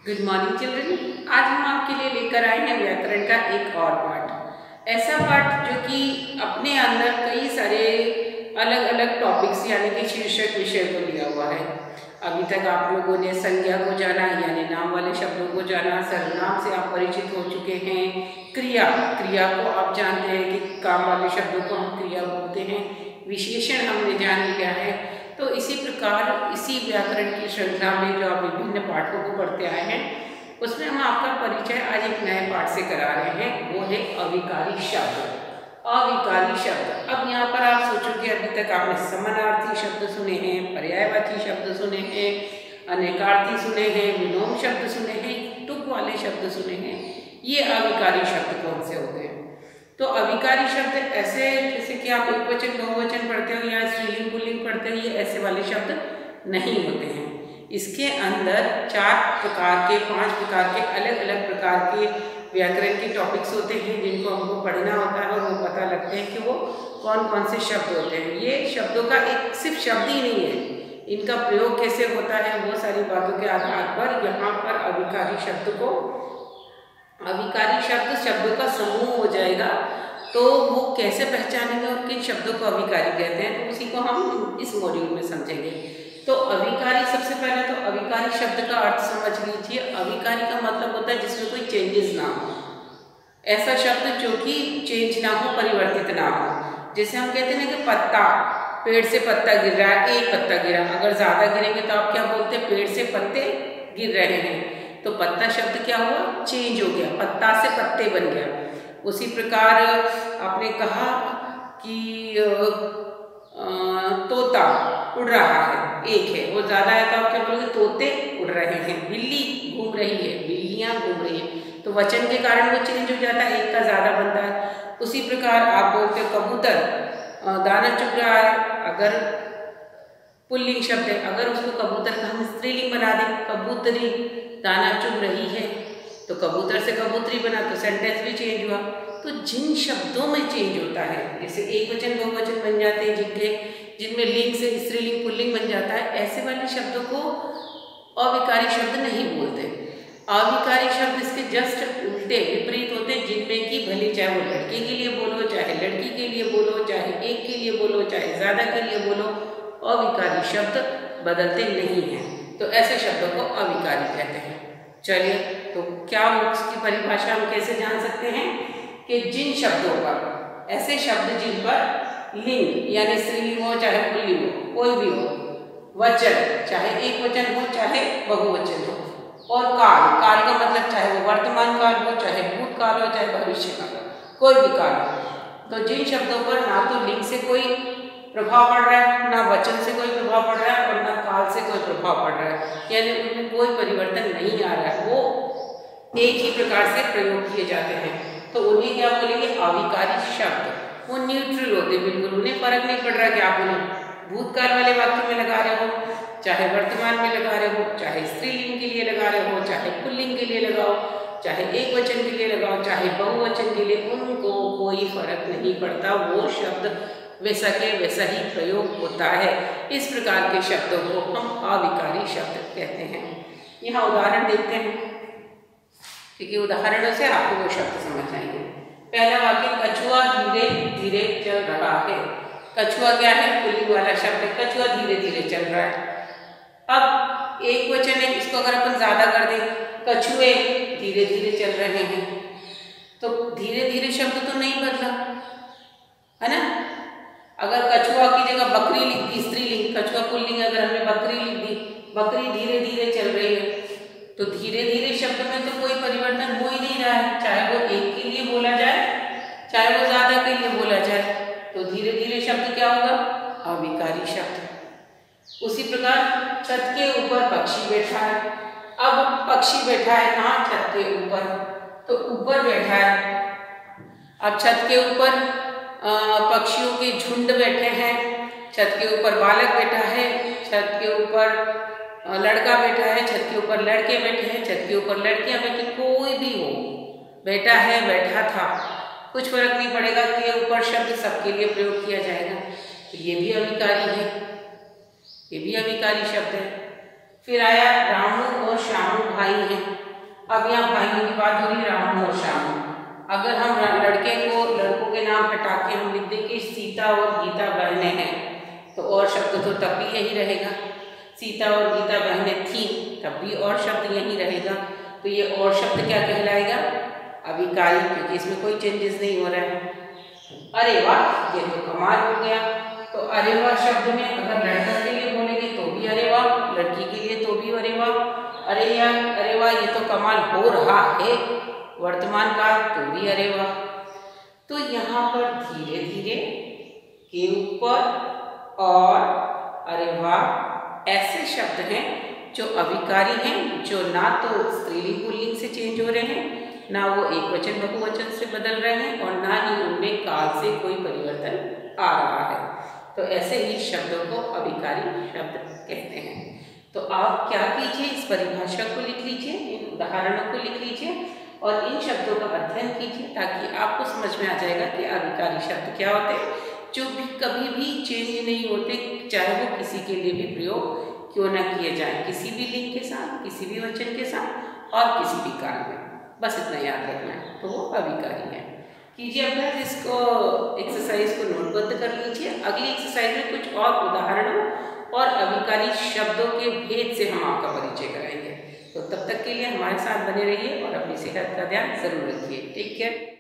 Good morning children. आज हम आपके लिए लेकर आए हैं व्याकरण का एक और पाठ। ऐसा पाठ जो कि अपने अंदर कई सारे अलग अलग टॉपिक्स यानी कि शीर्षक विषय को लिया हुआ है। अभी तक आप लोगों ने संज्ञा को जाना यानी नाम वाले शब्दों को जाना, सर्वनाम से आप परिचित हो चुके हैं। क्रिया क्रिया को आप जानते हैं कि काम वाले शब्दों को हम क्रिया बोलते हैं। विशेषण हमने जान लिया है। तो इसी प्रकार इसी व्याकरण की श्रृंखला में जो आप विभिन्न पाठों को पढ़ते आए हैं उसमें हम आपका परिचय आज एक नए पाठ से करा रहे हैं, वो है अविकारी शब्द। अविकारी शब्द। अब यहाँ पर आप सोचोगे अभी तक आपने समानार्थी शब्द सुने हैं, पर्यायवाची शब्द सुने हैं, अनेकार्थी सुने हैं, विलोम शब्द सुने हैं, टुक वाले शब्द सुने हैं। ये अविकारी शब्द कौन से होते हैं? तो अविकारी शब्द ऐसे जैसे कि आप एकवचन बहुवचन पढ़ते हो या स्त्रीलिंग पुल्लिंग पढ़ते हो, ये ऐसे वाले शब्द नहीं होते हैं। इसके अंदर 5 प्रकार के अलग अलग प्रकार के व्याकरण के टॉपिक्स होते हैं जिनको हमको पढ़ना होता है और वो पता लगते हैं कि वो कौन कौन से शब्द होते हैं। ये शब्दों का एक सिर्फ शब्द ही नहीं है, इनका प्रयोग कैसे होता है वो सारी बातों के आधार पर यहाँ पर अविकारी शब्द शब्दों का समूह हो जाएगा। तो वो कैसे पहचानेंगे और किन शब्दों को अविकारी कहते हैं, तो उसी को हम इस मॉड्यूल में समझेंगे। तो अविकारी, सबसे पहले तो अविकारी शब्द का अर्थ समझ लीजिए। अविकारी का मतलब होता है जिसमें कोई चेंजेस ना हो, ऐसा शब्द जो कि चेंज ना हो, परिवर्तित ना हो। जैसे हम कहते हैं ना कि पत्ता, पेड़ से पत्ता गिर रहा है, एक पत्ता गिरा, अगर ज्यादा गिरेंगे तो आप क्या बोलते हैं? पेड़ से पत्ते गिर रहे हैं। तो पत्ता शब्द क्या हुआ? चेंज हो गया, पत्ता से पत्ते बन गया। उसी प्रकार आपने कहा कि तोता उड़ रहा है, एक है, वो ज्यादा है तो आप क्या बोलोगे? तोते उड़ रहे हैं। बिल्ली घूम रही है, बिल्लियां घूम रही है। तो वचन के कारण वो चेंज हो जाता है, एक का ज्यादा बनता है। उसी प्रकार आप बोलते हो कबूतर दाना चुग रहा है, अगर पुल्लिंग शब्द है, अगर उसको कबूतर का हम स्त्रीलिंग बना दें, कबूतरी दाना चुग रही है, तो कबूतर से कबूतरी बना तो सेंटेंस भी चेंज हुआ। तो जिन शब्दों में चेंज होता है, जैसे एक वचन बहुवचन बन जाते हैं, जिनमें लिंग से स्त्रीलिंग पुल्लिंग बन जाता है, ऐसे वाले शब्दों को अविकारी शब्द नहीं बोलते। अविकारी शब्द इसके जस्ट उल्टे विपरीत होते हैं, जिनमें कि भले चाहे वो लड़के के लिए बोलो, चाहे लड़की के लिए बोलो, चाहे एक के लिए बोलो, चाहे ज्यादा के लिए बोलो, अविकारी शब्द बदलते नहीं हैं। तो ऐसे शब्दों को अविकारी कहते हैं। चलिए, तो क्या उसकी परिभाषा हम कैसे जान सकते हैं? कि जिन शब्दों पर, ऐसे शब्द जिन पर लिंग यानी स्त्रीलिंग हो चाहे पुल्लिंग हो, कोई भी हो, वचन चाहे एक वचन हो चाहे बहुवचन हो, और काल, काल का मतलब चाहे वो वर्तमान काल हो, चाहे भूतकाल हो, चाहे भविष्य काल हो, कोई भी काल हो। तो जिन शब्दों पर ना तो लिंग से कोई प्रभाव पड़ रहा है, ना वचन से कोई प्रभाव पड़ रहा है, और ना काल से कोई प्रभाव पड़ रहा है, यानी उनमें कोई परिवर्तन नहीं आ रहा है, वो एक ही प्रकार से प्रयोग किए जाते हैं, तो उन्हें क्या बोलेंगे? अविकारी शब्द। वो न्यूट्रल होते, बिल्कुल उन्हें फर्क नहीं पड़ रहा कि आप उन्हें भूतकाल वाले वाक्य में लगा रहे हो, चाहे वर्तमान में लगा रहे हो, चाहे स्त्रीलिंग के लिए लगा रहे हो, चाहे पुल्लिंग के लिए लगाओ, चाहे एक वचन के लिए लगाओ, चाहे बहुवचन के लिए, उनको कोई फर्क नहीं पड़ता। वो शब्द वैसा के वैसा ही प्रयोग होता है। इस प्रकार के शब्दों को हम अविकारी शब्द कहते हैं। यहाँ उदाहरण देखते हैं, क्योंकि उदाहरणों से आपको वो शब्द समझ आएंगे। पहला वाक्य, कछुआ धीरे धीरे चल रहा है। कछुआ क्या है? पुल्लिंग वाला शब्द है। कछुआ धीरे धीरे चल रहा है। अब एक वचन है, इसको अगर अपन ज्यादा कर दें, कछुए धीरे धीरे चल रहे हैं, तो धीरे धीरे शब्द तो नहीं बदला, है ना? अगर कछुआ की जगह बकरी लिख दी, स्त्रीलिंग, कछुआ पुल्लिंग, अगर हमने बकरी लिख दी, बकरी धीरे धीरे चल रही है, तो धीरे धीरे शब्द में तो कोई परिवर्तन हो ही नहीं रहा है, चाहे वो एक के लिए बोला जाए, चाहे वो ज्यादा के लिए बोला जाए, तो धीरे धीरे शब्द क्या होगा? अविकारी शब्द। उसी प्रकार छत के ऊपर पक्षी बैठा है। अब पक्षी बैठा है कहाँ? छत के ऊपर, तो ऊपर बैठा है। अब छत के ऊपर पक्षियों के झुंड बैठे हैं, छत के ऊपर बालक बैठा है, छत के ऊपर लड़का बैठा है, छत के ऊपर लड़के बैठे हैं, छत के ऊपर लड़कियां बैठी, कोई भी हो, बैठा है, बैठा था, कुछ फर्क नहीं पड़ेगा कि ऊपर शब्द सबके लिए प्रयोग किया जाएगा। तो ये भी अविकारी है, ये भी अविकारी शब्द है। फिर आया रामू और श्यामू भाई भाई हैं। अब यहाँ भाइयों की बात हो रही राम और श्याम। अगर हम लड़कों के नाम हटा के हम लिख दें कि सीता और गीता बहनें हैं, तो और शब्द तो तब भी यही रहेगा। सीता और गीता बहनें थीं, तब भी और शब्द यही रहेगा। तो ये और शब्द क्या कहलाएगा? अविकारी, क्योंकि इसमें कोई चेंजेस नहीं हो रहा है। अरे वाह, ये तो कमाल हो गया। तो अरे वाह शब्द में अगर लड़का के लिए बोलेंगे तो भी अरे वाह, लड़की के लिए तो भी अरे वाह। अरे यार, अरे वाह, ये तो कमाल हो रहा है वर्तमान काल, तो भी अरे वाह। तो यहाँ पर धीरे धीरे के ऊपर और अरे वाह ऐसे शब्द हैं जो अविकारी हैं, जो ना तो स्त्रीलिंग पुल्लिंग से चेंज हो रहे हैं, ना वो एक वचन बहुवचन से बदल रहे हैं, और ना ही उनमें काल से कोई परिवर्तन आ रहा है। तो ऐसे ही शब्दों को अविकारी शब्द कहते हैं। तो आप क्या कीजिए, इस परिभाषा को लिख लीजिए, इन उदाहरणों को लिख लीजिए और इन शब्दों का अध्ययन कीजिए, ताकि आपको समझ में आ जाएगा कि अविकारी शब्द क्या होते हैं, जो भी कभी भी चेंज नहीं होते, चाहे वो किसी के लिए भी प्रयोग क्यों ना किए जाए, किसी भी लिंग के साथ, किसी भी वचन के साथ और किसी भी काल में। बस इतना याद रखना है, तो वो अविकारी है। कीजिए अभ्यास, इसको एक्सरसाइज को नोटबद्ध कर लीजिए। अगली एक्सरसाइज में कुछ और उदाहरणों और अविकारी शब्दों के भेद से हम आपका परिचय कराएंगे। तो तब तक के लिए हमारे साथ बने रहिए और अपनी सेहत का ध्यान जरूर रखिए। Take care.